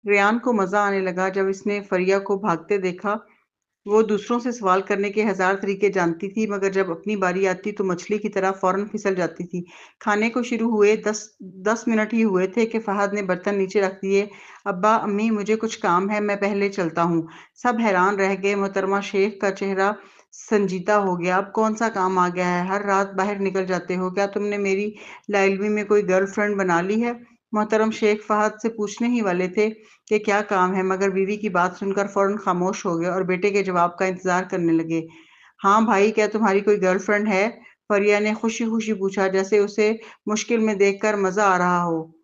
ریان کو مزہ آنے لگا جب اس نے فریہ کو بھاگتے دیکھا۔ وہ دوسروں سے سوال کرنے کے ہزار طریقے جانتی تھی، مگر جب اپنی باری آتی تو مچھلی کی طرح فوراً پھسل جاتی تھی۔ کھانے کو شروع ہوئے 10 منٹ ہی ہوئے تھے کہ فہد نے برتن نیچے رکھ دیے۔ ابا امی مجھے کچھ کام ہے، میں پہلے چلتا ہوں۔ سب حیران رہ گئے۔ محترمہ شیخ کا چہرہ سنجیدہ ہو گیا۔ اب کون سا کام آ گیا ہے؟ ہر رات باہر نکل جاتے ہو، کیا تم نے میری لا علمی میں کوئی گرل فرینڈ بنا لی ہے؟ محترم شیخ فہد سے پوچھنے ہی والے تھے کہ کیا کام ہے، مگر بیوی کی بات سن کر فوراً خاموش ہو گئے اور بیٹے کے جواب کا انتظار کرنے لگے۔ ہاں بھائی، کیا تمہاری کوئی گرل فرینڈ ہے؟ فریہ نے خوشی خوشی پوچھا، جیسے اسے مشکل میں دیکھ کر مزہ آ رہا ہو۔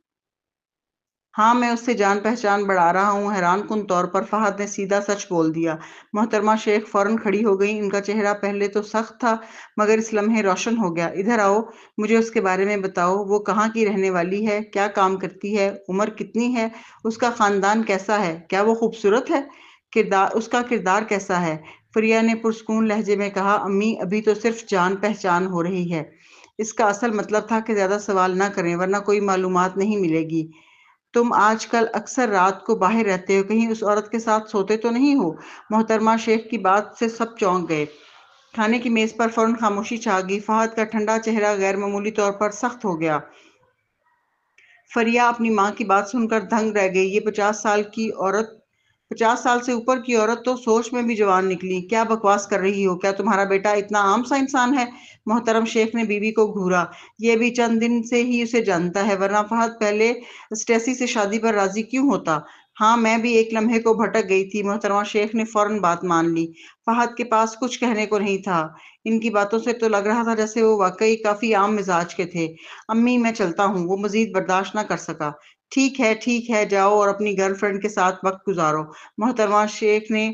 ہاں، میں اس سے جان پہچان بڑھا رہا ہوں۔ حیران کن طور پر فہد نے سیدھا سچ بول دیا۔ محترمہ شیخ فوراً کھڑی ہو گئیں۔ ان کا چہرہ پہلے تو سخت تھا مگر اس لمحے روشن ہو گیا۔ ادھر آؤ، مجھے اس کے بارے میں بتاؤ۔ وہ کہاں کی رہنے والی ہے؟ کیا کام کرتی ہے؟ عمر کتنی ہے؟ اس کا خاندان کیسا ہے؟ کیا وہ خوبصورت ہے؟ اس کا کردار کیسا ہے؟ فریہ نے پرسکون لہجے میں کہا، امی ابھی تو صرف جان پہچان ہو رہی ہے۔ اس کا اصل مطلب تھا کہ زیادہ سوال نہ کریں ورنہ کوئی معلومات نہیں ملے گی۔ تم آج کل اکثر رات کو باہر رہتے ہو، کہیں اس عورت کے ساتھ سوتے تو نہیں ہو؟ محترمہ شیخ کی بات سے سب چونک گئے۔ کھانے کی میز پر فوراً خاموشی چھا گئی۔ فہد کا ٹھنڈا چہرہ غیر معمولی طور پر سخت ہو گیا۔ فریہ اپنی ماں کی بات سن کر دنگ رہ گئی۔ یہ 50 سال سے اوپر کی عورت تو سوچ میں بھی جوان نکلی۔ کیا بکواس کر رہی ہو؟ کیا تمہارا بیٹا اتنا عام سا انسان ہے؟ محترم شیخ نے بیوی کو گھورا۔ یہ بھی چند دن سے ہی اسے جانتا ہے، ورنہ فہد پہلے اسٹیسی سے شادی پر راضی کیوں ہوتا؟ ہاں، میں بھی ایک لمحے کو بھٹک گئی تھی۔ محترمہ شیخ نے فوراً بات مان لی۔ فہد کے پاس کچھ کہنے کو نہیں تھا۔ ان کی باتوں سے تو لگ رہا تھا جیسے وہ واقعی کافی عام مزاج کے تھے۔ امی میں چلتا ہوں۔ وہ مزید برداشت نہ کر سکا۔ ٹھیک ہے، جاؤ اور اپنی گرل فرینڈ کے ساتھ وقت گزارو۔ محترمہ شیخ نے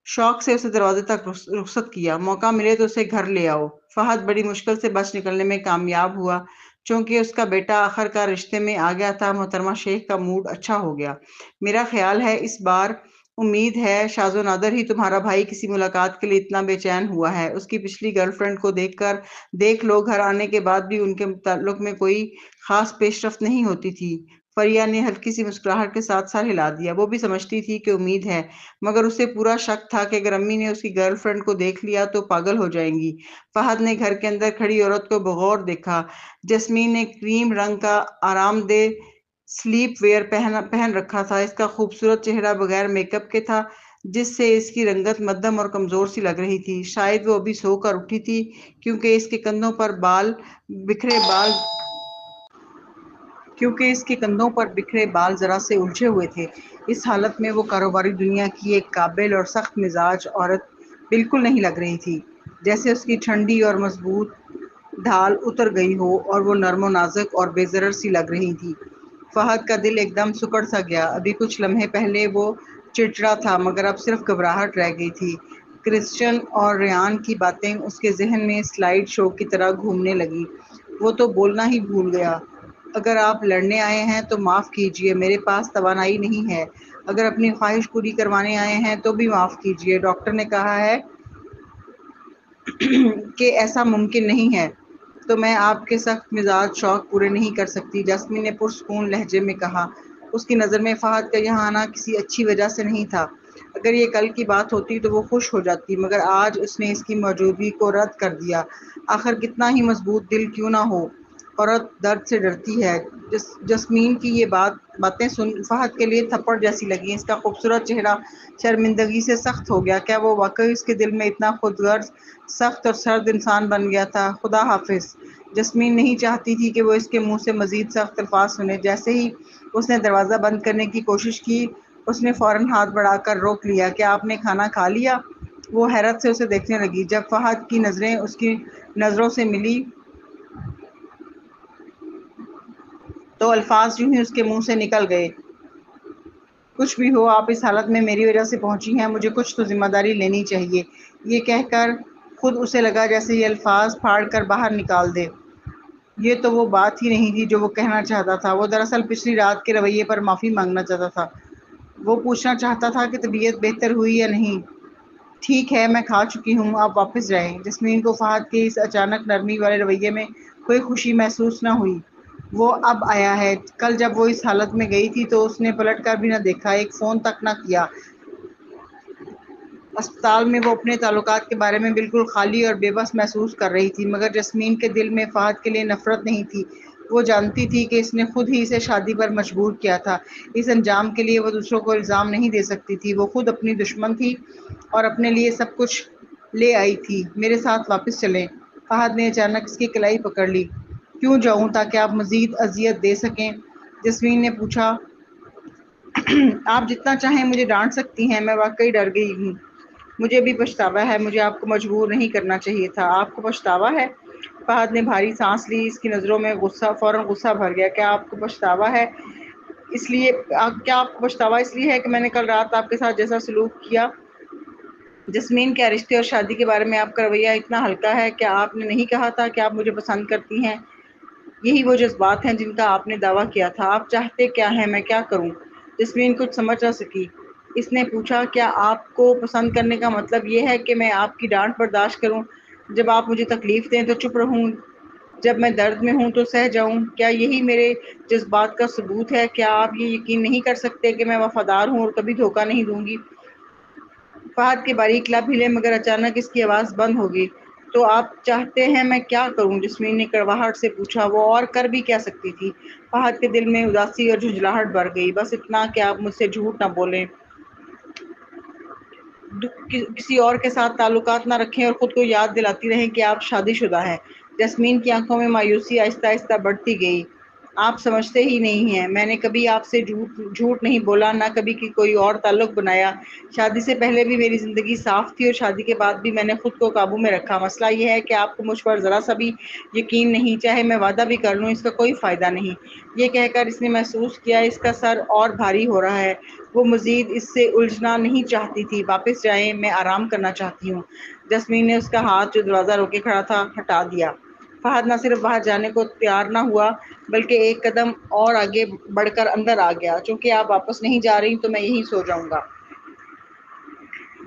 شوق سے اسے دروازے تک رخصت کیا۔ موقع ملے تو اسے گھر لے آؤ۔ فہد بڑی مشکل سے بچ نکلنے میں کامیاب ہوا۔ چونکہ اس کا بیٹا آخر کار رشتے میں آ گیا تھا، محترمہ شیخ کا موڈ اچھا ہو گیا۔ میرا خیال ہے اس بار امید ہے شاذ و نادر ہی تمہارا بھائی کسی ملاقات کے لیے اتنا بے چین ہوا ہے۔ اس کی پچھلی گرل فرینڈ کو دیکھ لو، گھر آنے کے بعد بھی ان کے تعلق میں کوئی خاص پیش رفت نہیں ہوتی تھی۔ فریہ نے ہلکی سی مسکراہٹ کے ساتھ سر ہلا دیا۔ وہ بھی سمجھتی تھی کہ امید ہے، مگر اسے پورا شک تھا کہ اگر امی نے اس کی گرل فرینڈ کو دیکھ لیا تو پاگل ہو جائیں گی۔ فہد نے گھر کے اندر کھڑی عورت کو بغور دیکھا۔ جسمین نے کریم رنگ کا آرام دہ سلیپ ویئر پہن رکھا تھا۔ اس کا خوبصورت چہرہ بغیر میک اپ کے تھا، جس سے اس کی رنگت مدھم اور کمزور سی لگ رہی تھی۔ شاید وہ ابھی سو کر اٹھی تھی، کیونکہ اس کے کندھوں پر بکھرے بال ذرا سے الجھے ہوئے تھے۔ اس حالت میں وہ کاروباری دنیا کی ایک قابل اور سخت مزاج عورت بالکل نہیں لگ رہی تھی، جیسے اس کی ٹھنڈی اور مضبوط ڈھال اتر گئی ہو اور وہ نرم و نازک اور بے ضرر سی لگ رہی تھی۔ فہد کا دل ایک دم سکڑ سا گیا۔ ابھی کچھ لمحے پہلے وہ چڑچڑا تھا، مگر اب صرف گھبراہٹ رہ گئی تھی۔ کرسٹن اور ریان کی باتیں اس کے ذہن میں سلائیڈ شو کی طرح گھومنے لگی۔ وہ تو بولنا ہی بھول گیا۔ اگر آپ لڑنے آئے ہیں تو معاف کیجیے، میرے پاس توانائی نہیں ہے۔ اگر اپنی خواہش پوری کروانے آئے ہیں تو بھی معاف کیجیے، ڈاکٹر نے کہا ہے کہ ایسا ممکن نہیں ہے، تو میں آپ کے سخت مزاج شوق پورے نہیں کر سکتی، جسمین نے پرسکون لہجے میں کہا۔ اس کی نظر میں فہد کا یہاں آنا کسی اچھی وجہ سے نہیں تھا۔ اگر یہ کل کی بات ہوتی تو وہ خوش ہو جاتی، مگر آج اس نے اس کی موجودگی کو رد کر دیا۔ آخر کتنا ہی مضبوط دل کیوں نہ ہو، عورت درد سے ڈرتی ہے۔ جسمین کی یہ باتیں سن فہد کے لیے تھپڑ جیسی لگیں۔ اس کا خوبصورت چہرہ شرمندگی سے سخت ہو گیا۔ کیا وہ واقعی اس کے دل میں اتنا خود غرض، سخت اور سرد انسان بن گیا تھا؟ خدا حافظ۔ جسمین نہیں چاہتی تھی کہ وہ اس کے منہ سے مزید سخت الفاظ سنے۔ جیسے ہی اس نے دروازہ بند کرنے کی کوشش کی، اس نے فوراً ہاتھ بڑھا کر روک لیا۔ کیا آپ نے کھانا کھا لیا؟ وہ حیرت سے اسے دیکھنے لگی۔ جب فہد کی نظریں اس کی نظروں سے ملی تو الفاظ یوں ہی اس کے منہ سے نکل گئے، کچھ بھی ہو، آپ اس حالت میں میری وجہ سے پہنچی ہیں، مجھے کچھ تو ذمہ داری لینی چاہیے۔ یہ کہہ کر خود اسے لگا جیسے یہ الفاظ پھاڑ کر باہر نکال دے۔ یہ تو وہ بات ہی نہیں تھی جو وہ کہنا چاہتا تھا۔ وہ دراصل پچھلی رات کے رویے پر معافی مانگنا چاہتا تھا۔ وہ پوچھنا چاہتا تھا کہ طبیعت بہتر ہوئی یا نہیں۔ ٹھیک ہے، میں کھا چکی ہوں، آپ واپس جائیں۔ جسمین کو فہد کے اس اچانک نرمی والے رویے میں کوئی خوشی محسوس نہ ہوئی۔ وہ اب آیا ہے۔ کل جب وہ اس حالت میں گئی تھی تو اس نے پلٹ کر بھی نہ دیکھا، ایک فون تک نہ کیا۔ اسپتال میں وہ اپنے تعلقات کے بارے میں بالکل خالی اور بے بس محسوس کر رہی تھی، مگر جسمین کے دل میں فہد کے لیے نفرت نہیں تھی۔ وہ جانتی تھی کہ اس نے خود ہی اسے شادی پر مجبور کیا تھا۔ اس انجام کے لیے وہ دوسروں کو الزام نہیں دے سکتی تھی۔ وہ خود اپنی دشمن تھی اور اپنے لیے سب کچھ لے آئی تھی۔ میرے ساتھ واپس چلیں۔ فہد نے اچانک اس کی کلائی پکڑ لی۔ کیوں جاؤں؟ تاکہ آپ مزید اذیت دے سکیں؟ جسمین نے پوچھا۔ آپ جتنا چاہیں مجھے ڈانٹ سکتی ہیں، میں واقعی ڈر گئی ہوں۔ مجھے بھی پچھتاوا ہے، مجھے آپ کو مجبور نہیں کرنا چاہیے تھا۔ آپ کو پچھتاوا ہے؟ فہد نے بھاری سانس لی، اس کی نظروں میں فوراً غصہ بھر گیا۔ کیا آپ کو پچھتاوا ہے کیا آپ کو پچھتاوا اس لیے ہے کہ میں نے کل رات آپ کے ساتھ جیسا سلوک کیا؟ جسمین، کیا رشتے اور شادی کے بارے میں آپ کا رویہ اتنا ہلکا ہے؟ کیا آپ نے نہیں کہا تھا کہ آپ مجھے پسند کرتی ہیں؟ یہی وہ جذبات ہیں جن کا آپ نے دعویٰ کیا تھا۔ آپ چاہتے کیا ہیں؟ میں کیا کروں؟ جسمین کچھ سمجھ نہ سکی۔ اس نے پوچھا، کیا آپ کو پسند کرنے کا مطلب یہ ہے کہ میں آپ کی ڈانٹ برداشت کروں؟ جب آپ مجھے تکلیف دیں تو چپ رہوں، جب میں درد میں ہوں تو سہ جاؤں؟ کیا یہی میرے جذبات کا ثبوت ہے؟ کیا آپ یہ یقین نہیں کر سکتے کہ میں وفادار ہوں اور کبھی دھوکہ نہیں دوں گی؟ فہد کے باریک لب ہلے، مگر اچانک اس کی آواز بند ہو گئی۔ تو آپ چاہتے ہیں میں کیا کروں؟ جسمین نے کڑواہٹ سے پوچھا۔ وہ اور کر بھی کیا سکتی تھی؟ فہد کے دل میں اداسی اور جھنجھلاہٹ بھر گئی۔ بس اتنا کہ آپ مجھ سے جھوٹ نہ بولیں، کسی اور کے ساتھ تعلقات نہ رکھیں اور خود کو یاد دلاتی رہیں کہ آپ شادی شدہ ہیں۔ جسمین کی آنکھوں میں مایوسی آہستہ آہستہ بڑھتی گئی۔ آپ سمجھتے ہی نہیں ہیں، میں نے کبھی آپ سے جھوٹ نہیں بولا، نہ کبھی کوئی اور تعلق بنایا۔ شادی سے پہلے بھی میری زندگی صاف تھی اور شادی کے بعد بھی میں نے خود کو قابو میں رکھا۔ مسئلہ یہ ہے کہ آپ کو مجھ پر ذرا سا بھی یقین نہیں، چاہے میں وعدہ بھی کر لوں اس کا کوئی فائدہ نہیں۔ یہ کہہ کر اس نے محسوس کیا اس کا سر اور بھاری ہو رہا ہے۔ وہ مزید اس سے الجھنا نہیں چاہتی تھی۔ واپس جائیں، میں آرام کرنا چاہتی ہوں۔ جسمین نے اس کا ہاتھ جو دروازہ روکے کھڑا تھا ہٹا دیا۔ فہد نہ صرف باہر جانے کو تیار نہ ہوا بلکہ ایک قدم اور آگے بڑھ کر اندر آ گیا۔ چونکہ آپ واپس نہیں جا رہی تو میں یہیں سو جاؤں گا۔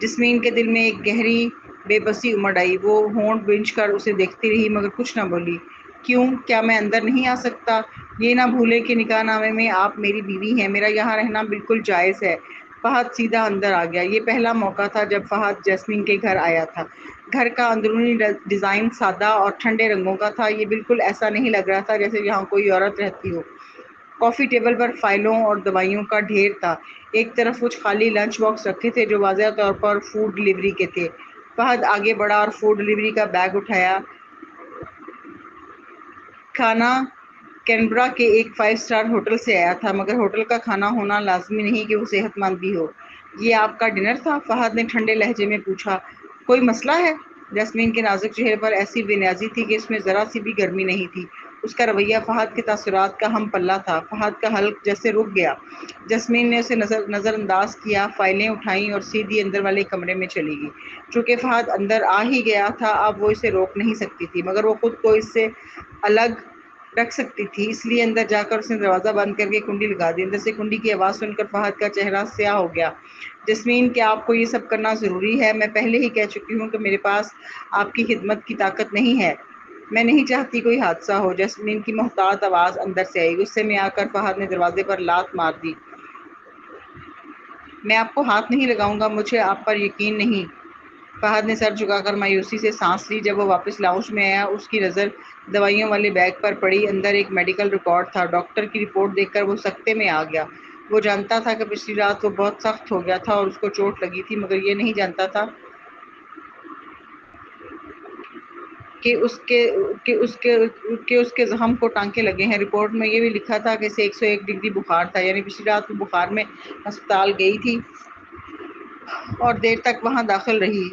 جسمین کے دل میں ایک گہری بے بسی امڑ آئی۔ وہ ہونٹ بھنج کر اسے دیکھتی رہی مگر کچھ نہ بولی۔ کیوں؟ کیا میں اندر نہیں آ سکتا؟ یہ نہ بھولے کہ نکاح نامے میں آپ میری بیوی ہیں، میرا یہاں رہنا بالکل جائز ہے۔ فہد سیدھا اندر آ گیا۔ یہ پہلا موقع تھا جب فہد جسمین کے گھر آیا تھا۔ گھر کا اندرونی ڈیزائن سادہ اور ٹھنڈے رنگوں کا تھا۔ یہ بالکل ایسا نہیں لگ رہا تھا جیسے یہاں کوئی عورت رہتی ہو۔ کافی ٹیبل پر فائلوں اور دوائیوں کا ڈھیر تھا۔ ایک طرف کچھ خالی لنچ باکس رکھے تھے جو واضح طور پر فوڈ ڈیلیوری کے تھے۔ فہد آگے بڑھا اور فوڈ ڈیلیوری کا بیگ اٹھایا۔ کھانا کینبرا کے ایک 5 اسٹار ہوٹل سے آیا تھا، مگر ہوٹل کا کھانا ہونا لازمی نہیں کہ وہ صحت مند بھی ہو۔ یہ آپ کا ڈنر تھا؟ فہد نے ٹھنڈے لہجے میں پوچھا۔ کوئی مسئلہ ہے؟ جسمین کے نازک چہرے پر ایسی بے نیازی تھی کہ اس میں ذرا سی بھی گرمی نہیں تھی۔ اس کا رویہ فہد کے تاثرات کا ہم پلہ تھا۔ فہد کا حلق جیسے رک گیا۔ جسمین نے اسے نظر انداز کیا، فائلیں اٹھائیں اور سیدھی اندر والے کمرے میں چلی گئی۔ چونکہ فہد اندر آ ہی گیا تھا، اب وہ اسے روک نہیں سکتی تھی، مگر وہ خود کو اس سے الگ رکھ سکتی تھی۔ اس لیے اندر جا کر اس نے دروازہ بند کر کے کنڈی لگا دی۔ اندر سے کنڈی کی آواز سن کر فہد کا چہرہ سیاہ ہو گیا۔ جسمین، کیا آپ کو یہ سب کرنا ضروری ہے؟ میں پہلے ہی کہہ چکی ہوں کہ میرے پاس آپ کی خدمت کی طاقت نہیں ہے۔ میں نہیں چاہتی کوئی حادثہ ہو۔ جسمین کی محتاط آواز اندر سے آئی۔ غصے میں آ کر فہد نے دروازے پر لات مار دی۔ میں آپ کو ہاتھ نہیں لگاؤں گا، مجھے آپ پر یقین نہیں۔ فہد نے سر جھکا کر مایوسی سے سانس لی۔ جب وہ واپس لاؤنج میں آیا، اس کی نظر دوائیوں والے بیگ پر پڑی۔ اندر ایک میڈیکل ریکارڈ تھا۔ ڈاکٹر کی رپورٹ دیکھ کر وہ سکتے میں آ گیا۔ وہ جانتا تھا کہ پچھلی رات وہ بہت سخت ہو گیا تھا اور اس کو چوٹ لگی تھی، مگر یہ نہیں جانتا تھا کہ اس کے زخم کو ٹانکے لگے ہیں۔ رپورٹ میں یہ بھی لکھا تھا کہ اسے 101 ڈگری بخار تھا، یعنی پچھلی رات وہ بخار میں ہسپتال گئی تھی اور دیر تک وہاں داخل رہی۔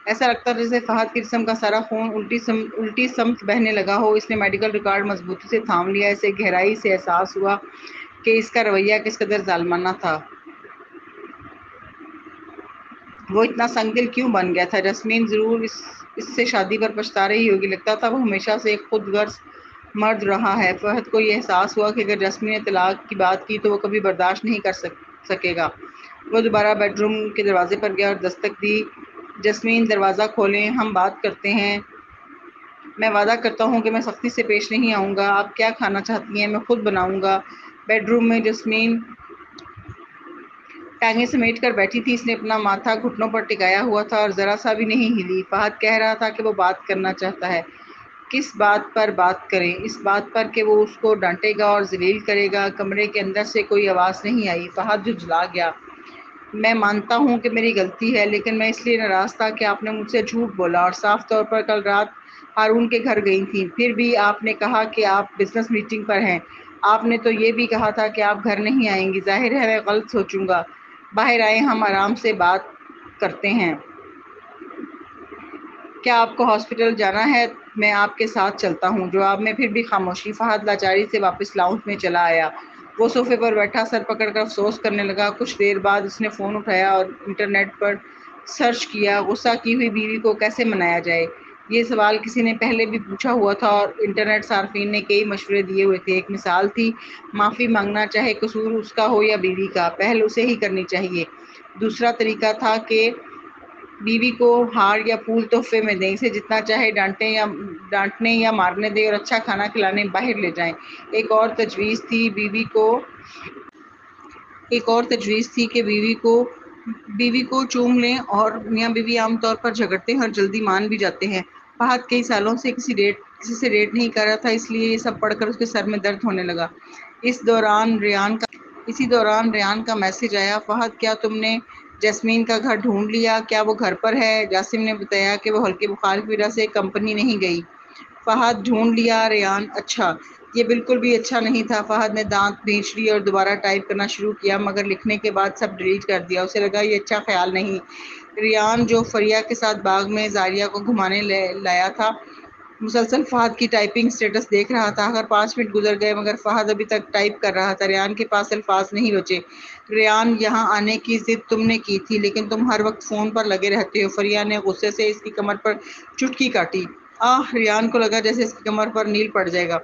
ایسا لگتا تھا جیسے فہد کے جسم کا سارا خون الٹی سمت بہنے لگا ہو۔ اس نے میڈیکل ریکارڈ مضبوطی سے تھام لیا۔ اسے گہرائی سے احساس ہوا کہ اس کا رویہ کس قدر ظالمانہ تھا۔ وہ اتنا سنگ دل کیوں بن گیا تھا؟ جسمین ضرور اس سے شادی پر پچھتا رہی ہوگی۔ لگتا تھا وہ ہمیشہ سے ایک خود غرض مرد رہا ہے۔ فہد کو یہ احساس ہوا کہ اگر جسمین نے طلاق کی بات کی تو وہ کبھی برداشت نہیں کر سکے گا۔ وہ دوبارہ بیڈ روم کے دروازے پر گیا اور دستک دی۔ جسمین، دروازہ کھولیں، ہم بات کرتے ہیں۔ میں وعدہ کرتا ہوں کہ میں سختی سے پیش نہیں آؤں گا۔ آپ کیا کھانا چاہتی ہیں؟ میں خود بناؤں گا۔ بیڈ روم میں جسمین ٹانگیں سمیٹ کر بیٹھی تھی۔ اس نے اپنا ماتھا گھٹنوں پر ٹکایا ہوا تھا اور ذرا سا بھی نہیں ہلی۔ فہد کہہ رہا تھا کہ وہ بات کرنا چاہتا ہے۔ کس بات پر بات کریں؟ اس بات پر کہ وہ اس کو ڈانٹے گا اور ذلیل کرے گا۔ کمرے کے اندر سے کوئی آواز نہیں آئی۔ فہد جھنجھلا گیا۔ میں مانتا ہوں کہ میری غلطی ہے، لیکن میں اس لیے ناراض تھا کہ آپ نے مجھ سے جھوٹ بولا اور صاف طور پر کل رات ہارون کے گھر گئی تھیں۔ پھر بھی آپ نے کہا کہ آپ بزنس میٹنگ پر ہیں۔ آپ نے تو یہ بھی کہا تھا کہ آپ گھر نہیں آئیں گی۔ ظاہر ہے میں غلط سوچوں گا۔ باہر آئیں، ہم آرام سے بات کرتے ہیں۔ کیا آپ کو ہاسپٹل جانا ہے؟ میں آپ کے ساتھ چلتا ہوں۔ جواب میں پھر بھی خاموشی۔ فہد لاچاری سے واپس لاؤنج میں چلا آیا۔ وہ صوفے پر بیٹھا سر پکڑ کر افسوس کرنے لگا۔ کچھ دیر بعد اس نے فون اٹھایا اور انٹرنیٹ پر سرچ کیا، غصہ کی ہوئی بیوی کو کیسے منایا جائے۔ یہ سوال کسی نے پہلے بھی پوچھا ہوا تھا اور انٹرنیٹ صارفین نے کئی مشورے دیے ہوئے تھے۔ ایک مثال تھی، معافی مانگنا، چاہے قصور اس کا ہو یا بیوی کا، پہل اسے ہی کرنی چاہیے۔ دوسرا طریقہ تھا کہ بیوی کو ہار یا پھول تحفے میں دیں، اسے جتنا چاہے ڈانٹنے یا مارنے دیں اور اچھا کھانا کھلانے باہر لے جائیں۔ ایک اور تجویز تھی کہ بیوی کو چوم لیں، اور میاں بیوی عام طور پر جھگڑتے ہیں اور جلدی مان بھی جاتے ہیں۔ فہد کئی سالوں سے کسی سے ڈیٹ نہیں کر رہا تھا، اس لیے یہ سب پڑھ کر اس کے سر میں درد ہونے لگا۔ اسی دوران ریان کا میسج آیا۔ فہد، کیا تم نے جیسمین کا گھر ڈھونڈ لیا؟ کیا وہ گھر پر ہے؟ جاسم نے بتایا کہ وہ ہلکے بخار کی وجہ سے کمپنی نہیں گئی۔ فہد، ڈھونڈ لیا؟ ریان: اچھا۔ یہ بالکل بھی اچھا نہیں تھا۔ فہد نے دانت بھینچ لیے اور دوبارہ ٹائپ کرنا شروع کیا، مگر لکھنے کے بعد سب ڈیلیٹ کر دیا۔ اسے لگا یہ اچھا خیال نہیں۔ ریان، جو فریہ کے ساتھ باغ میں زاریہ کو گھمانے لایا تھا، مسلسل فہد کی ٹائپنگ سٹیٹس دیکھ رہا تھا۔ اگر 5 منٹ گزر گئے مگر فہد ابھی تک ٹائپ کر رہا تھا۔ ریان کے پاس الفاظ نہیں بچے۔ ریان، یہاں آنے کی ضد تم نے کی تھی، لیکن تم ہر وقت فون پر لگے رہتے ہو۔ فریہ نے غصے سے اس کی کمر پر چٹکی کاٹی۔ ریان کو لگا جیسے اس کی کمر پر نیل پڑ جائے گا۔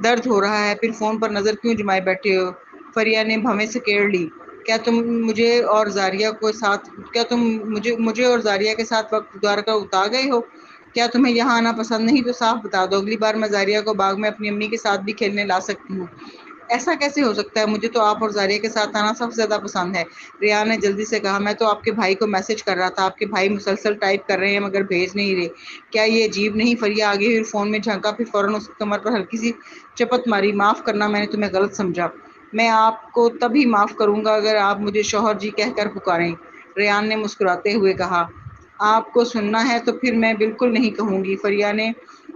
درد ہو رہا ہے؟ پھر فون پر نظر کیوں جمائے بیٹھے ہو؟ فریہ نے بھویں سکیڑ لی۔ کیا تم مجھے اور زاریہ کے ساتھ وقت گزار کر اکتا گئے ہو؟ کیا تمہیں یہاں آنا پسند نہیں تو صاف بتا دو، اگلی بار میں زاریہ کو باغ میں اپنی امی کے ساتھ بھی کھیلنے لا سکتی ہوں۔ ایسا کیسے ہو سکتا ہے؟ مجھے تو آپ اور زاریہ کے ساتھ آنا سب سے زیادہ پسند ہے۔ ریان نے جلدی سے کہا۔ میں تو آپ کے بھائی کو میسج کر رہا تھا۔ آپ کے بھائی مسلسل ٹائپ کر رہے ہیں مگر بھیج نہیں رہے۔ کیا یہ عجیب نہیں؟ فریہ آگے ہوئی فون میں جھانکا، پھر فوراً اس کی کمر پر ہلکی سی چپت ماری۔ معاف کرنا، میں نے تمہیں غلط سمجھا۔ میں آپ کو تبھی معاف کروں گا اگر آپ مجھے شوہر جی کہہ کر پکاریں، ریان نے مسکراتے ہوئے کہا۔ آپ کو سننا ہے تو پھر میں بالکل نہیں کہوں گی۔ فریہ نے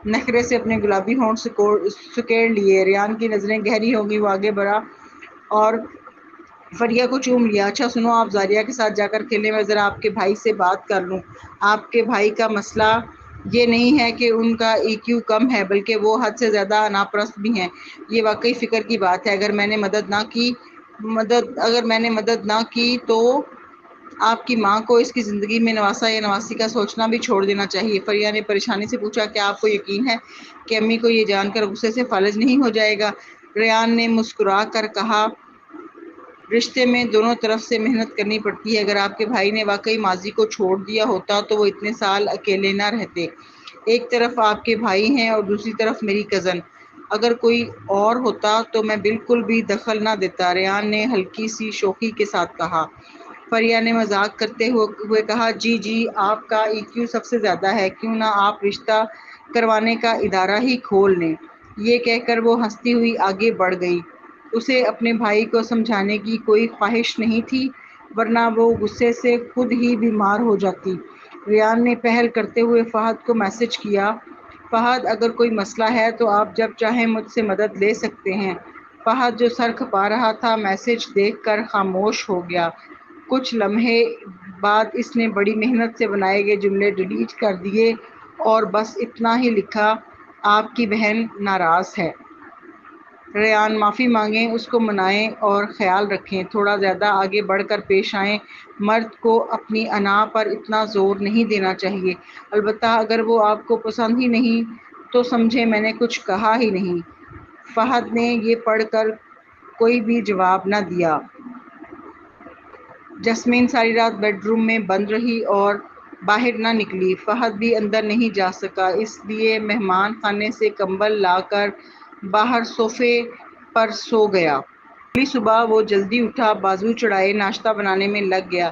نخرے سے اپنے گلابی ہونٹ سکیڑ لیے۔ ریان کی نظریں گہری ہو گئی۔ وہ آگے بڑھا اور فریہ کو چوم لیا۔ اچھا سنو، آپ زاریہ کے ساتھ جا کر کھیلیں، میں ذرا آپ کے بھائی سے بات کر لوں۔ آپ کے بھائی کا مسئلہ یہ نہیں ہے کہ ان کا ای کیو کم ہے، بلکہ وہ حد سے زیادہ انا پرست بھی ہیں۔ یہ واقعی فکر کی بات ہے۔ اگر میں نے مدد نہ کی تو آپ کی ماں کو اس کی زندگی میں نواسا یا نواسی کا سوچنا بھی چھوڑ دینا چاہیے۔ فریہ نے پریشانی سے پوچھا۔ کیا آپ کو یقین ہے کہ امی کو یہ جان کر غصے سے فالج نہیں ہو جائے گا؟ ریان نے مسکرا کر کہا، رشتے میں دونوں طرف سے محنت کرنی پڑتی ہے۔ اگر آپ کے بھائی نے واقعی ماضی کو چھوڑ دیا ہوتا تو وہ اتنے سال اکیلے نہ رہتے۔ ایک طرف آپ کے بھائی ہیں اور دوسری طرف میری کزن۔ اگر کوئی اور ہوتا تو میں بالکل بھی دخل نہ دیتا، ریان نے ہلکی سی شوخی کے ساتھ کہا۔ فریہ نے مذاق کرتے ہوئے کہا، جی آپ کا ای کیو سب سے زیادہ ہے، کیوں نہ آپ رشتہ کروانے کا ادارہ ہی کھول لیں۔ یہ کہہ کر وہ ہنستی ہوئی آگے بڑھ گئی۔ اسے اپنے بھائی کو سمجھانے کی کوئی خواہش نہیں تھی، ورنہ وہ غصے سے خود ہی بیمار ہو جاتی۔ ریان نے پہل کرتے ہوئے فہد کو میسج کیا۔ فہد، اگر کوئی مسئلہ ہے تو آپ جب چاہیں مجھ سے مدد لے سکتے ہیں۔ فہد جو سر کھپا رہا تھا، میسج دیکھ کر خاموش ہو گیا۔ کچھ لمحے بعد اس نے بڑی محنت سے بنائے گئے جملے ڈیلیٹ کر دیے اور بس اتنا ہی لکھا، آپ کی بہن ناراض ہے۔ ریان، معافی مانگیں، اس کو منائیں اور خیال رکھیں، تھوڑا زیادہ آگے بڑھ کر پیش آئیں۔ مرد کو اپنی انا پر اتنا زور نہیں دینا چاہیے۔ البتہ اگر وہ آپ کو پسند ہی نہیں تو سمجھیں میں نے کچھ کہا ہی نہیں۔ فہد نے یہ پڑھ کر کوئی بھی جواب نہ دیا۔ جسمین ساری رات بیڈ روم میں بند رہی اور باہر نہ نکلی۔ فہد بھی اندر نہیں جا سکا، اس لیے مہمان خانے سے کمبل لا کر باہر صوفے پر سو گیا۔ اگلی صبح وہ جلدی اٹھا، بازو چڑھائے ناشتہ بنانے میں لگ گیا۔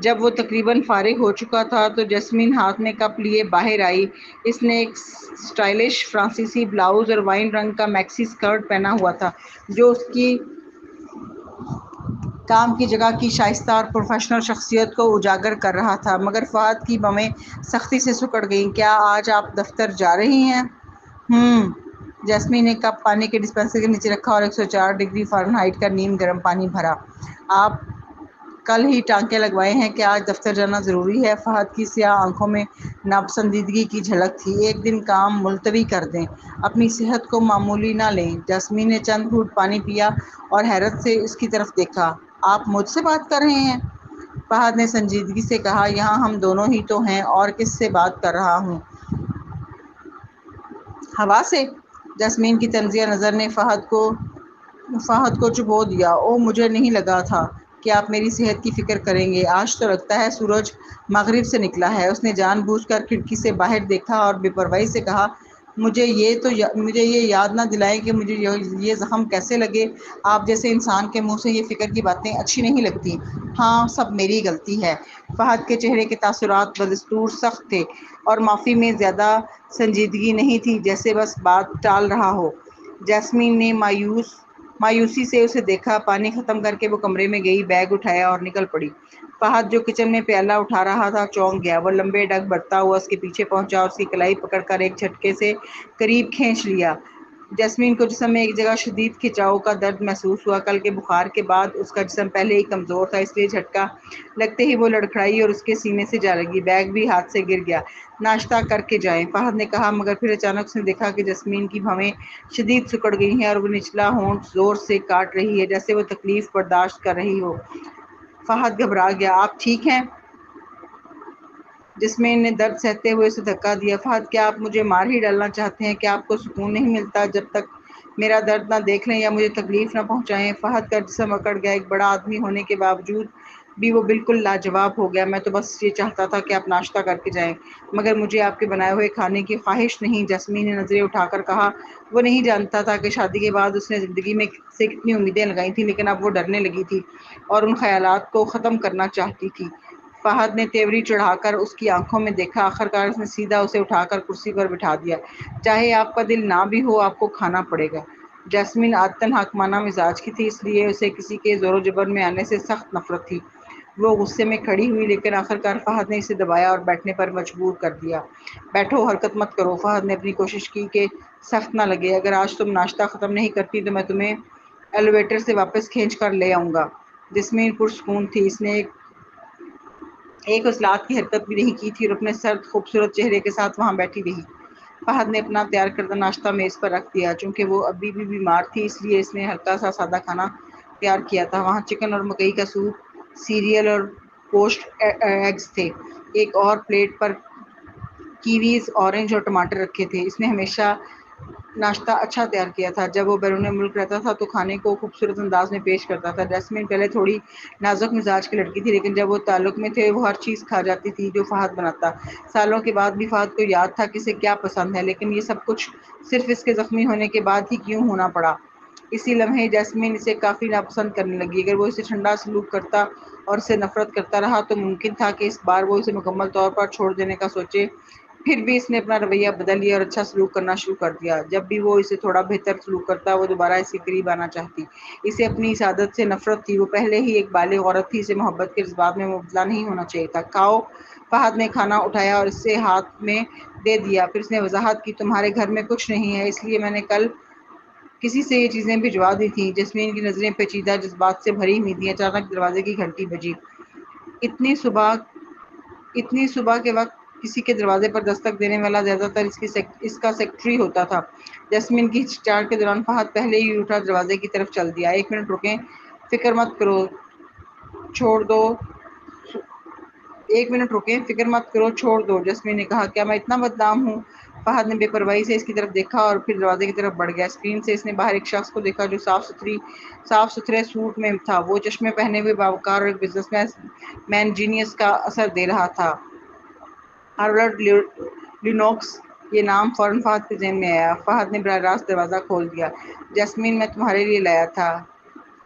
جب وہ تقریباً فارغ ہو چکا تھا تو جیسمین ہاتھ میں کپ لیے باہر آئی۔ اس نے ایک سٹائلش فرانسیسی بلاؤز اور وائن رنگ کا میکسی سکرٹ پہنا ہوا تھا جو اس کی کام کی جگہ کی شائستہ اور پروفیشنل شخصیت کو اجاگر کر رہا تھا، مگر فہد کی بھویں سختی سے سکڑ گئیں۔ کیا آج آپ دفتر جا رہی ہیں؟ جیسمین نے کپ پانی کے ڈسپنسر کے نیچے رکھا اور 104 ڈگری فارنہائٹ کا نیم گرم پانی بھرا۔ آپ کل ہی ٹانکے لگوائے ہیں، کیا آج دفتر جانا ضروری ہے؟ فہد کی سیاہ آنکھوں میں ناپسندیدگی کی جھلک تھی۔ ایک دن کام ملتوی کر دیں، اپنی صحت کو معمولی نہ لیں۔ جیسمین نے چند گھونٹ پانی پیا اور حیرت سے اس کی طرف دیکھا۔ آپ مجھ سے بات کر رہے ہیں؟ فہد نے سنجیدگی سے کہا، یہاں ہم دونوں ہی تو ہیں، اور کس سے بات کر رہا ہوں؟ ہوا سے؟ جیسمین کی تنزیہ نظر نے فہد کو چبھو دیا۔ اوہ، مجھے نہیں لگا تھا کہ آپ میری صحت کی فکر کریں گے۔ آج تو لگتا ہے سورج مغرب سے نکلا ہے۔ اس نے جان بوجھ کر کھڑکی سے باہر دیکھا اور بے پرواہی سے کہا، مجھے یہ یاد نہ دلائیں کہ مجھے یہ زخم کیسے لگے۔ آپ جیسے انسان کے منہ سے یہ فکر کی باتیں اچھی نہیں لگتی۔ ہاں، سب میری غلطی ہے۔ فہد کے چہرے کے تاثرات بدستور سخت تھے اور معافی میں زیادہ سنجیدگی نہیں تھی، جیسے بس بات ٹال رہا ہو۔ جیسمین نے مایوسی سے اسے دیکھا۔ پانی ختم کر کے وہ کمرے میں گئی، بیگ اٹھایا اور نکل پڑی۔ فہد جو کچن میں پیالہ اٹھا رہا تھا چونک گیا۔ وہ لمبے ڈگ بڑھتا ہوا اس کے پیچھے پہنچا اور اس کی کلائی پکڑ کر ایک جھٹکے سے قریب کھینچ لیا۔ جیسمین کو جسم میں ایک جگہ شدید کھچاؤ کا درد محسوس ہوا۔ کل کے بخار کے بعد اس کا جسم پہلے ہی کمزور تھا، اس لیے جھٹکا لگتے ہی وہ لڑکھڑائی اور اس کے سینے سے جا لگی۔ بیگ بھی ہاتھ سے گر گیا۔ ناشتہ کر کے جائیں، فہد نے کہا، مگر پھر اچانک اس نے دیکھا کہ جیسمین کی بھویں شدید سکڑ گئی ہیں اور وہ نچلا ہونٹ زور سے کاٹ رہی ہے، جیسے وہ تکلیف برداشت کر رہی ہو۔ فہد گھبرا گیا۔ آپ ٹھیک ہیں؟ جیسمین نے درد سہتے ہوئے اسے دھکا دیا۔ فہد، کیا آپ مجھے مار ہی ڈالنا چاہتے ہیں؟ کیا آپ کو سکون نہیں ملتا جب تک میرا درد نہ دیکھ لیں یا مجھے تکلیف نہ پہنچائیں؟ فہد کا جسم اکڑ گیا۔ ایک بڑا آدمی ہونے کے باوجود بھی وہ بالکل لاجواب ہو گیا۔ میں تو بس یہ چاہتا تھا کہ آپ ناشتہ کر کے جائیں، مگر مجھے آپ کے بنائے ہوئے کھانے کی خواہش نہیں۔ جیسمین نے نظریں اٹھا کر کہا۔ وہ نہیں جانتا تھا کہ شادی کے بعد اس نے زندگی میں سے کتنی امیدیں لگائی تھیں، لیکن اب وہ ڈرنے لگی تھی اور ان خیالات کو ختم کرنا چاہتی تھی۔ فہد نے تیوری چڑھا کر اس کی آنکھوں میں دیکھا۔ آخرکار اس نے سیدھا اسے اٹھا کر کرسی پر بٹھا دیا۔ چاہے آپ کا دل نہ بھی ہو، آپ کو کھانا پڑے گا۔ جیسمین عادتاً حاکمانہ مزاج کی تھی، اس لیے اسے کسی کے زور و جبر میں آنے سے سخت نفرت تھی۔ وہ غصے میں کھڑی ہوئی، لیکن آخرکار فہد نے اسے دبایا اور بیٹھنے پر مجبور کر دیا۔ بیٹھو، حرکت مت کرو۔ فہد نے اپنی کوشش کی کہ سخت نہ لگے۔ اگر آج تم ناشتہ ختم نہیں کرتی تو میں تمہیں ایلیویٹر سے واپس کھینچ کر لے آؤں گا۔ جیسمین پرسکون تھی۔ اس نے ایک وصلات کی حرکت بھی نہیں کی تھی اور اپنے سرد خوبصورت چہرے کے ساتھ وہاں بیٹھی رہی۔ فہد نے اپنا تیار کردہ ناشتہ میز پر رکھ دیا۔ چونکہ وہ ابھی بھی بیمار تھی، اس لیے اس نے ہلکا سا سادہ کھانا تیار کیا تھا۔ وہاں چکن اور مکئی کا سوپ، سیریل اور پوچڈ ایگز تھے۔ ایک اور پلیٹ پر کیویز، اورنج اور ٹماٹر رکھے تھے۔ اس نے ہمیشہ ناشتہ اچھا تیار کیا تھا۔ جب وہ بیرون ملک رہتا تھا تو کھانے کو خوبصورت انداز میں پیش کرتا تھا۔ جیسمین پہلے تھوڑی نازک مزاج کی لڑکی تھی، لیکن جب وہ تعلق میں تھے وہ ہر چیز کھا جاتی تھی جو فہد بناتا۔ سالوں کے بعد بھی فہد کو یاد تھا کہ اسے کیا پسند ہے، لیکن یہ سب کچھ صرف اس کے زخمی ہونے کے بعد ہی کیوں ہونا پڑا۔ اسی لمحے جیسمین اسے کافی ناپسند کرنے لگی۔ اگر وہ اسے ٹھنڈا سلوک کرتا اور اسے نفرت کرتا رہا تو ممکن تھا کہ اس بار وہ اسے مکمل طور پر چھوڑ دینے کا سوچے۔ پھر بھی اس نے اپنا رویہ بدل لیا اور اچھا سلوک کرنا شروع کر دیا۔ جب بھی وہ اسے تھوڑا بہتر سلوک کرتا، وہ دوبارہ اس کے قریب آنا چاہتی۔ اسے اپنی اس عادت سے نفرت تھی۔ وہ پہلے ہی ایک بالغ عورت تھی، اسے محبت کے جذبات میں مبتلا نہیں ہونا چاہیے تھا۔ کھاؤ۔ فہد نے کھانا اٹھایا اور اسے ہاتھ میں دے دیا۔ پھر اس نے وضاحت کی، تمہارے گھر میں کچھ نہیں ہے، اس لیے میں نے کل کسی سے یہ چیزیں بھجوا دی تھیں۔ جیسمین کی نظریں پیچیدہ جذبات سے بھری ہوئی تھیں۔ اچانک دروازے کی گھنٹی بجی۔ اتنی صبح کے وقت کسی کے دروازے پر دستک دینے والا زیادہ تر اس کا سیکرٹری ہوتا تھا۔ جیسمین کی ہچکچاہٹ کے دوران فہد پہلے ہی اٹھا دروازے کی طرف چل دیا۔ ایک منٹ رکیں، فکر مت کرو، چھوڑ دو، جیسمین نے کہا۔ کیا میں اتنا بدنام ہوں؟ فہد نے بے پرواہی سے اس کی طرف دیکھا اور پھر دروازے کی طرف بڑھ گیا۔ اسکرین سے اس نے باہر ایک شخص کو دیکھا جو صاف ستھرے سوٹ میں تھا۔ وہ چشمے پہنے ہوئے باوقار اور ایک بزنس مین جینیس کا اثر دے رہا تھا۔ ہارولڈ لینوکس، یہ نام فوراً فہد کے ذہن میں آیا۔ فہد نے براہ راست دروازہ کھول دیا۔ جیسمین، میں تمہارے لیے لایا تھا۔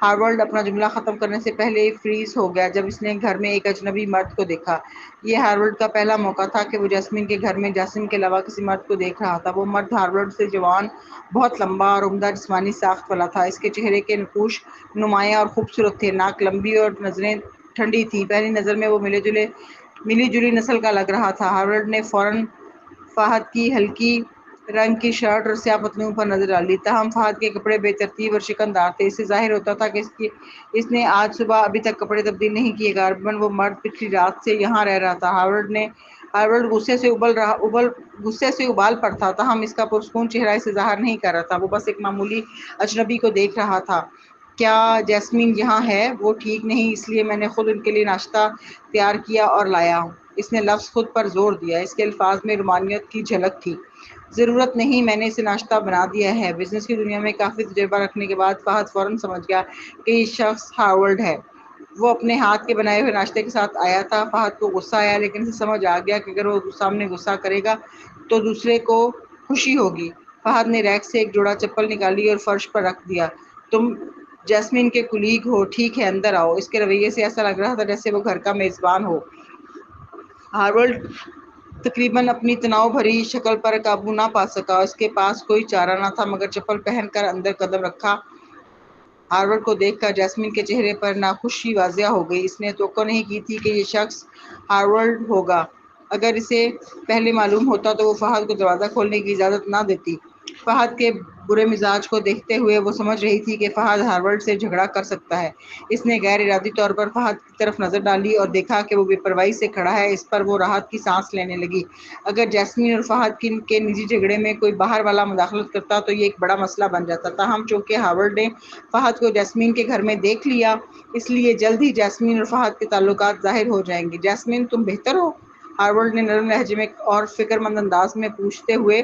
ہارولڈ اپنا جملہ ختم کرنے سے پہلے ہی فریز ہو گیا جب اس نے گھر میں ایک اجنبی مرد کو دیکھا۔ یہ ہارولڈ کا پہلا موقع تھا کہ وہ جیسمین کے گھر میں جاسم کے علاوہ کسی مرد کو دیکھ رہا تھا۔ وہ مرد ہارولڈ سے جوان، بہت لمبا اور عمدہ جسمانی ساخت والا تھا۔ اس کے چہرے کے نقوش نمایاں اور خوبصورت تھے، ناک لمبی اور نظریں ٹھنڈی تھیں۔ پہلی نظر میں وہ ملی جلی نسل کا لگ رہا تھا۔ ہارولڈ نے فوراً فہد کی ہلکی رنگ کی شرٹ اور سیاہ پتلون پر نظر ڈالی، تاہم فہد کے کپڑے بے ترتیب اور شکندار تھے۔ اس سے ظاہر ہوتا تھا کہ اس نے آج صبح ابھی تک کپڑے تبدیل نہیں کیے۔ غالباً وہ مرد پچھلی رات سے یہاں رہ رہا تھا۔ ہارولڈ غصے سے ابال پر تھا، تاہم اس کا پرسکون چہرہ اسے ظاہر نہیں کر رہا تھا۔ وہ بس ایک معمولی اجنبی کو دیکھ رہا تھا۔ کیا جیسمین یہاں ہے؟ وہ ٹھیک نہیں، اس لیے میں نے خود ان کے لیے ناشتہ تیار کیا اور لایا ہوں۔ اس نے لفظ خود پر زور دیا۔ اس کے الفاظ میں رومانیت کی جھلک تھی۔ ضرورت نہیں، میں نے اسے ناشتہ بنا دیا ہے۔ بزنس کی دنیا میں کافی تجربہ رکھنے کے بعد فہد فوراً سمجھ گیا کہ یہ شخص ہارولڈ ہے۔ وہ اپنے ہاتھ کے بنائے ہوئے ناشتے کے ساتھ آیا تھا۔ فہد کو غصہ آیا، لیکن اسے سمجھ آ گیا کہ اگر وہ سامنے غصہ کرے گا تو دوسرے کو خوشی ہوگی۔ فہد نے ریک سے ایک جوڑا چپل نکالی اور فرش پر رکھ دیا۔ تم جیسمین کے کولیگ ہو، ٹھیک ہے، اندر آؤ۔ اس کے رویے سے ایسا لگ رہا تھا جیسے وہ گھر کا میزبان ہو۔ ہارولڈ تقریباً اپنی تناؤ بھری شکل پر قابو نہ پا سکا۔ اس کے پاس کوئی چارہ نہ تھا مگر چپل پہن کر اندر قدم رکھا۔ ہارولڈ کو دیکھ کر جیسمین کے چہرے پر ناخوشی واضح ہو گئی۔ اس نے توقع نہیں کی تھی کہ یہ شخص ہارولڈ ہوگا۔ اگر اسے پہلے معلوم ہوتا تو وہ فہد کو دروازہ کھولنے کی اجازت نہ دیتی۔ فہد کے برے مزاج کو دیکھتے ہوئے وہ سمجھ رہی تھی کہ فہد ہارولڈ سے جھگڑا کر سکتا ہے۔ اس نے غیر ارادی طور پر فہد کی طرف نظر ڈالی اور دیکھا کہ وہ بے پرواہی سے کھڑا ہے۔ اس پر وہ راحت کی سانس لینے لگی۔ اگر جیسمین اور فہد کے نجی جھگڑے میں کوئی باہر والا مداخلت کرتا تو یہ ایک بڑا مسئلہ بن جاتا۔ تاہم چونکہ ہارولڈ نے فہد کو جیسمین کے گھر میں دیکھ لیا، اس لیے جلد ہی جیسمین اور فہد کے تعلقات ظاہر ہو جائیں گے۔ جیسمین، تم بہتر ہو؟ ہارولڈ نے نرم لہجے میں اور فکر مند انداز میں پوچھتے ہوئے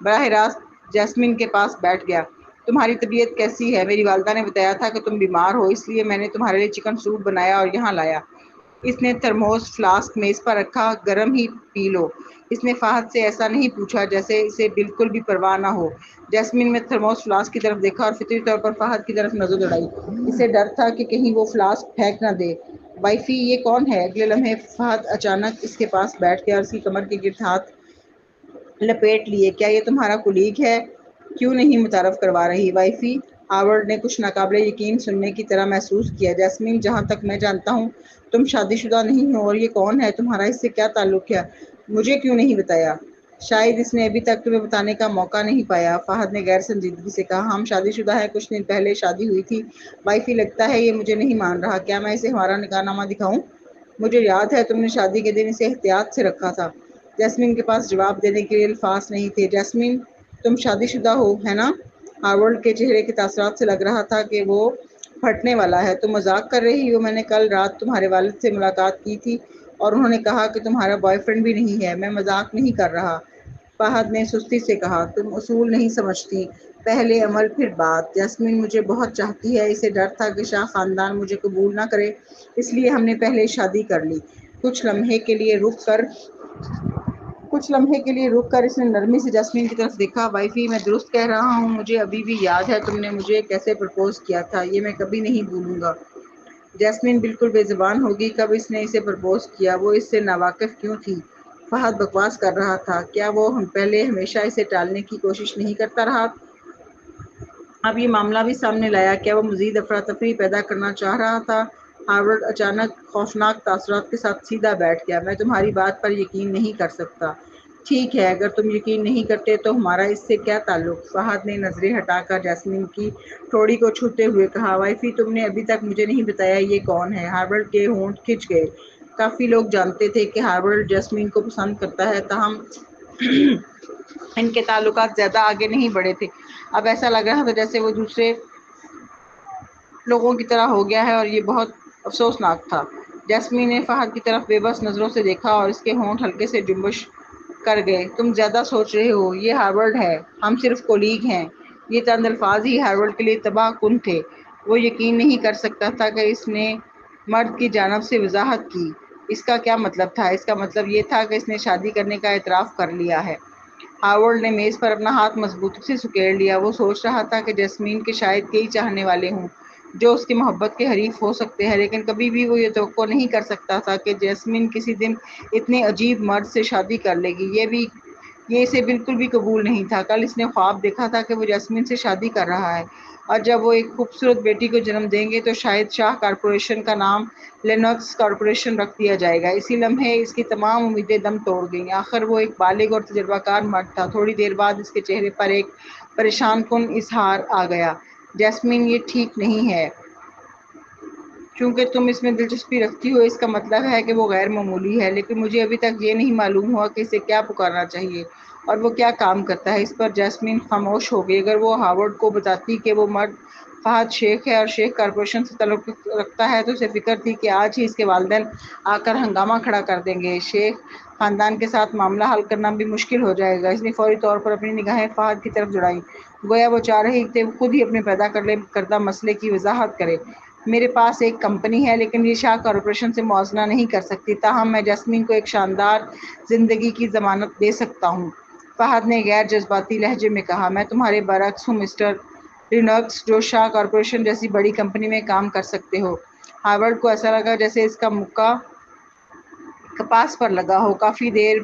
براہ راست جیسمین کے پاس بیٹھ گیا۔ تمہاری طبیعت کیسی ہے؟ میری والدہ نے بتایا تھا کہ تم بیمار ہو، اس لیے میں نے تمہارے لیے چکن سوپ بنایا اور یہاں لایا۔ اس نے تھرموس فلاسک میز پر رکھا، گرم ہی پی لو۔ اس نے فہد سے ایسا نہیں پوچھا جیسے اسے بالکل بھی پرواہ نہ ہو۔ جیسمین نے تھرموس فلاسک کی طرف دیکھا اور فطری طور پر فہد کی طرف نظر دوڑائی۔ اسے ڈر تھا کہ کہیں وہ فلاسک پھینک نہ دے۔ وائفی، یہ کون ہے؟ اگلے لمحے فہد اچانک اس کے پاس بیٹھ گیا اور اس کی کمر کے گرد ہاتھ لپیٹ لیے۔ کیا یہ تمہارا کولیگ ہے؟ کیوں نہیں متعارف کروا رہی؟ وائفی، ہارولڈ نے کچھ ناقابل یقین سننے کی طرح محسوس کیا۔ جیسمین، جہاں تک میں جانتا ہوں تم شادی شدہ نہیں ہو، اور یہ کون ہے؟ تمہارا اس سے کیا تعلق ہے؟ مجھے کیوں نہیں بتایا؟ شاید اس نے ابھی تک تمہیں بتانے کا موقع نہیں پایا، فہد نے غیر سنجیدگی سے کہا۔ ہم شادی شدہ ہیں، کچھ دن پہلے شادی ہوئی تھی۔ وائفی، لگتا ہے یہ مجھے نہیں مان رہا۔ کیا میں اسے ہمارا نکاح نامہ دکھاؤں؟ مجھے یاد ہے تم نے شادی کے دن اسے احتیاط سے رکھا تھا۔ جیسمین کے پاس جواب دینے کے لیے الفاظ نہیں تھے۔ جیسمین، تم شادی شدہ ہو، ہے نا؟ ہارولڈ کے چہرے کے تاثرات سے لگ رہا تھا کہ وہ پھٹنے والا ہے۔ تم مذاق کر رہی ہو؟ میں نے کل رات تمہارے والد سے ملاقات کی تھی اور انہوں نے کہا کہ تمہارا بوائے فرینڈ بھی نہیں ہے۔ میں مذاق نہیں کر رہا، فہد نے سستی سے کہا۔ تم اصول نہیں سمجھتی، پہلے عمل پھر بات۔ جیسمین مجھے بہت چاہتی ہے۔ اسے ڈر تھا کہ شاہ خاندان مجھے قبول نہ کرے، اس لیے ہم نے پہلے شادی کر لی۔ کچھ لمحے کے لیے رک کر اس نے نرمی سے جیسمین کی طرف دیکھا۔ وائفی، میں درست کہہ رہا ہوں، مجھے ابھی بھی یاد ہے تم نے مجھے کیسے پرپوز کیا تھا، یہ میں کبھی نہیں بھولوں گا۔ جیسمین بالکل بے زبان ہوگی۔ کب اس نے اسے پرپوز کیا؟ وہ اس سے ناواقف کیوں تھی؟ فہد بکواس کر رہا تھا۔ کیا وہ پہلے ہمیشہ اسے ٹالنے کی کوشش نہیں کرتا رہا؟ اب یہ معاملہ بھی سامنے لایا۔ کیا وہ مزید افراتفری پیدا کرنا چاہ رہا تھا؟ ہارولڈ اچانک خوفناک تاثرات کے ساتھ سیدھا بیٹھ گیا۔ میں تمہاری بات پر یقین نہیں کر سکتا۔ ٹھیک ہے، اگر تم یقین نہیں کرتے تو ہمارا اس سے کیا تعلق؟ فہد نے نظریں ہٹا کر جیسمین کی ٹھوڑی کو چھوتے ہوئے کہا۔ وائفی، تم نے ابھی تک مجھے نہیں بتایا یہ کون ہے؟ ہارولڈ کے ہونٹ کھنچ گئے۔ کافی لوگ جانتے تھے کہ ہارولڈ جیسمین کو پسند کرتا ہے، تاہم ان کے تعلقات زیادہ آگے نہیں بڑھے تھے۔ اب ایسا لگ رہا تھا جیسے وہ دوسرے لوگوں کی طرح ہو گیا ہے اور یہ بہت افسوسناک تھا۔ جیسمین نے فہد کی طرف بے بس نظروں سے دیکھا اور اس کے ہونٹ ہلکے سے جنبش کر گئے۔ تم زیادہ سوچ رہے ہو، یہ ہارولڈ ہے، ہم صرف کولیگ ہیں۔ یہ چند الفاظ ہی ہارولڈ کے لیے تباہ کن تھے۔ وہ یقین نہیں کر سکتا تھا کہ اس نے مرد کی جانب سے وضاحت کی۔ اس کا کیا مطلب تھا؟ اس کا مطلب یہ تھا کہ اس نے شادی کرنے کا اعتراف کر لیا ہے۔ ہارولڈ نے میز پر اپنا ہاتھ مضبوطی سے سکیڑ لیا۔ وہ سوچ رہا تھا کہ جیسمین کے شاید کئی چاہنے والے ہوں جو اس کی محبت کے حریف ہو سکتے ہیں، لیکن کبھی بھی وہ یہ توقع نہیں کر سکتا تھا کہ جیسمین کسی دن اتنے عجیب مرد سے شادی کر لے گی۔ یہ اسے بالکل بھی قبول نہیں تھا۔ کل اس نے خواب دیکھا تھا کہ وہ جیسمین سے شادی کر رہا ہے، اور جب وہ ایک خوبصورت بیٹی کو جنم دیں گے تو شاید شاہ کارپوریشن کا نام لینوکس کارپوریشن رکھ دیا جائے گا۔ اسی لمحے اس کی تمام امیدیں دم توڑ گئیں۔ آخر وہ ایک بالغ اور تجربہ کار مرد تھا۔ تھوڑی دیر بعد اس کے چہرے پر ایک پریشان کن اظہار آ گیا۔ جیسمین، یہ ٹھیک نہیں ہے۔ چونکہ تم اس میں دلچسپی رکھتی ہو، اس کا مطلب ہے کہ وہ غیر معمولی ہے، لیکن مجھے ابھی تک یہ نہیں معلوم ہوا کہ اسے کیا پکارنا چاہیے اور وہ کیا کام کرتا ہے۔ اس پر جیسمین خاموش ہو گئی۔ اگر وہ ہارولڈ کو بتاتی کہ وہ مرد فہد شیخ ہے اور شیخ کارپوریشن سے تعلق رکھتا ہے تو اسے فکر تھی کہ آج ہی اس کے والدین آ کر ہنگامہ کھڑا کر دیں گے۔ شیخ خاندان کے ساتھ معاملہ حل کرنا بھی مشکل ہو جائے گا۔ اس نے فوری طور پر اپنی نگاہیں فہد کی طرف جڑائیں، گویا وہ چاہ رہی تھے وہ خود ہی اپنے پیدا کردہ مسئلے کی وضاحت کرے۔ میرے پاس ایک کمپنی ہے، لیکن یہ شاہ کارپوریشن سے موازنہ نہیں کر سکتی، تاہم میں جیسمین کو ایک شاندار زندگی کی ضمانت دے سکتا ہوں۔ فہد نے غیر جذباتی لہجے میں کہا، میں تمہارے برعکس ہوں مسٹر لینوکس، جو شاہ کارپوریشن جیسی بڑی کمپنی میں کام کر سکتے ہو۔ ہارولڈ کو ایسا لگا جیسے اس کا مکہ کپاس پر لگا ہو۔ کافی دیر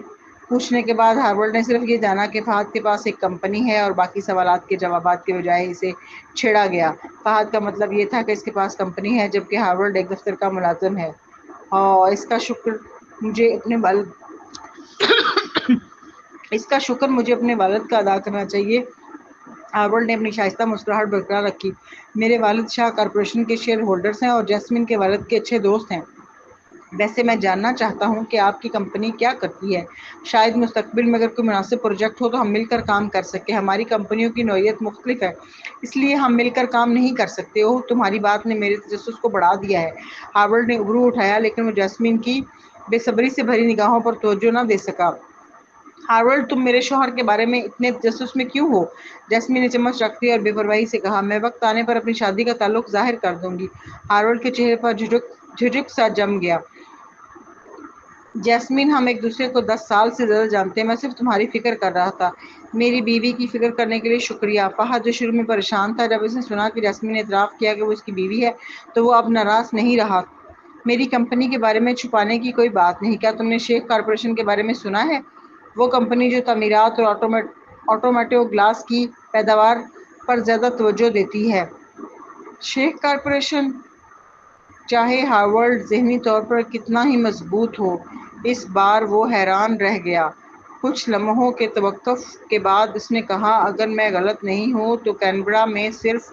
پوچھنے کے بعد ہارولڈ نے صرف یہ جانا کہ فہد کے پاس ایک کمپنی ہے، اور باقی سوالات کے جوابات کے بجائے اسے چھیڑا گیا۔ فہد کا مطلب یہ تھا کہ اس کے پاس کمپنی ہے، جبکہ ہارولڈ ایک دفتر کا ملازم ہے۔ اس کا شکر مجھے اپنے والد کا ادا کرنا چاہیے۔ ہارولڈ نے اپنی شائستہ مسکراہٹ برقرار رکھی۔ میرے والد شاہ کارپوریشن کے شیئر ہولڈرز ہیں اور جیسمین کے والد کے اچھے دوست ہیں۔ ویسے میں جاننا چاہتا ہوں کہ آپ کی کمپنی کیا کرتی ہے۔ شاید مستقبل میں اگر کوئی مناسب پروجیکٹ ہو تو ہم مل کر کام کر سکیں۔ ہماری کمپنیوں کی نوعیت مختلف ہے، اس لیے ہم مل کر کام نہیں کر سکتے۔ اوہ، تمہاری بات نے میرے تجسس کو بڑھا دیا ہے۔ ہارولڈ نے ابرو اٹھایا، لیکن وہ جیسمین کی بے صبری سے بھری نگاہوں پر توجہ نہ دے سکا۔ ہارولڈ، تم میرے شوہر کے بارے میں اتنے تجسس میں کیوں ہو؟ جیسمین نے چمچ رکھ دی اور بے پرواہی سے کہا، میں وقت آنے پر اپنی شادی کا تعلق ظاہر کر دوں گی۔ ہارولڈ کے چہرے پر جھجک سا جم گیا۔ جیسمین، ہم ایک دوسرے کو 10 سال سے زیادہ جانتے ہیں۔ میں صرف تمہاری فکر کر رہا تھا۔ میری بیوی کی فکر کرنے کے لیے شکریہ۔ فہد، جو شروع میں پریشان تھا جب اس نے سنا کہ جیسمین نے اعتراف کیا کہ وہ اس کی بیوی ہے، تو وہ اب ناراض نہیں رہا۔ میری کمپنی کے بارے میں چھپانے کی کوئی بات نہیں۔ کیا تم نے شیخ کارپوریشن کے بارے میں سنا ہے؟ وہ کمپنی جو تعمیرات اور آٹومیٹو گلاس کی پیداوار پر زیادہ توجہ دیتی ہے۔ شیخ کارپوریشن؟ چاہے ہارولڈ ذہنی طور پر کتنا ہی مضبوط ہو، اس بار وہ حیران رہ گیا۔ کچھ لمحوں کے توقف کے بعد اس نے کہا، اگر میں غلط نہیں ہوں تو کینبرا میں صرف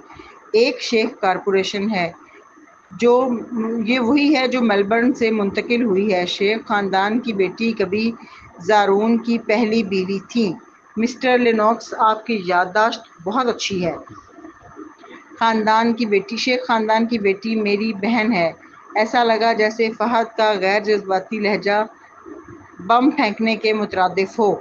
ایک شیخ کارپوریشن ہے۔ یہ وہی ہے جو میلبرن سے منتقل ہوئی ہے۔ شیخ خاندان کی بیٹی کبھی زارون کی پہلی بیوی تھیں۔ مسٹر لینوکس، آپ کی یادداشت بہت اچھی ہے۔ شیخ خاندان کی بیٹی میری بہن ہے۔ ایسا لگا جیسے فہد کا غیر جذباتی لہجہ بم پھینکنے کے مترادف ہو۔